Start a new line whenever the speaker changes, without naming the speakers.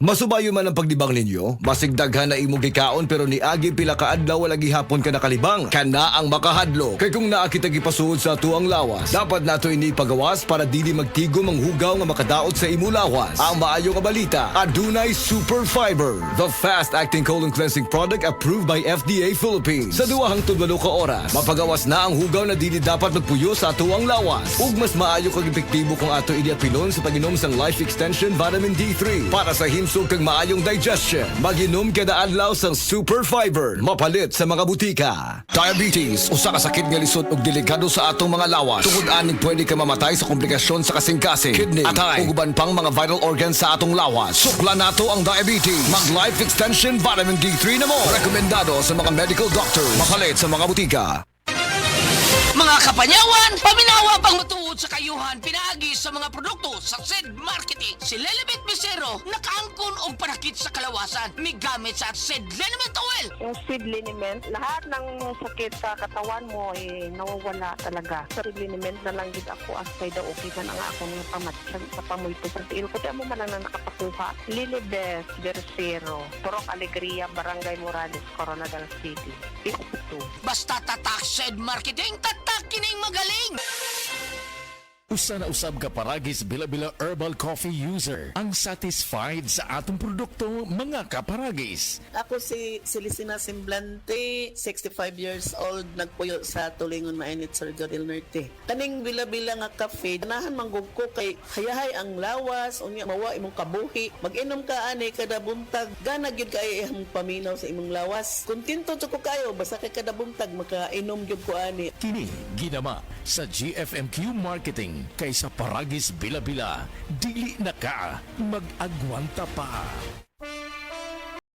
Masubayo man ang pagdibang ninyo, masigdaghan na imong gikaon pero niagi pila ka adlaw wala gihapon ka nakalibang. Kana ang makahadlo. Kay kung naa kita gipasuod sa tuang lawas, dapat nato ini pagawas para dili magtigom ang hugaw nga makadaot sa imo lawas. Ang maayo nga balita, adunay Super Fiber, the fast-acting colon cleansing product approved by FDA Philippines. Sa 2 ka oras, mapagawas na ang hugaw na dili dapat magpuyo sa tuang lawas. Ug mas maayo kag epektibo kung ato ini apilon sa pag-inom sang Life Extension Vitamin D3 para sa himsog kag maayong digestion. Mag-inom kada adlaw sang Super Fiber, mapalit sa mga butika. Diabetes, usa ka sakit nga lisod ug delikado sa atong mga lawas. Tungod aning pwede ka mamatay sa komplikasyon sa kasing-kasing, kidney, atay, ug uban pang mga vital organs sa atong lawas. Sukla nato ang diabetes. Mag Life Extension Vitamin D3 na mo. Rekomendado sa mga medical doctors. Mapalit sa mga butika.
Mga kapanyawan, paminawa pang matuod sa kayuhan pinaagi sa mga produkto sa SED Marketing. Si Lelibet Bisero nakaangkon og panakit sa kalawasan migamit sa SED Liniment Oil.
Yung seed liniment, lahat ng sakit sa katawan mo nawawala talaga. Sa seed liniment na lang gid ako as kay daw okay man ang akong pamatsan sa pamoyto sa tiil ko. Tiyan mo man lang na nakapakuha. Lilibet Bisero, Purok Alegria, Barangay Morales, Coronadal City. 52.
Basta tatak SED Marketing, tatak kining magaling.
Usa na usab ka paragis bila-bila herbal coffee user ang satisfied sa atong produkto, mga kaparagis.
Ako si Celestina Semblante, 65 years old, nagpuyo sa Tulingon Mainit, Surigao del Norte. Kaning bila-bila nga kafe, ganahan manggug ko kay hayahay ang lawas, unya mawa imong kabuhi. Mag-inom ka ani kada buntag, gana gyud kay imong paminaw sa imong lawas. Kontento jud ko kayo basta kay kada buntag makainom gyud ko ani.
Kini ginama sa GFMQ Marketing kaysa paragis bila-bila, dili na ka mag-agwanta pa.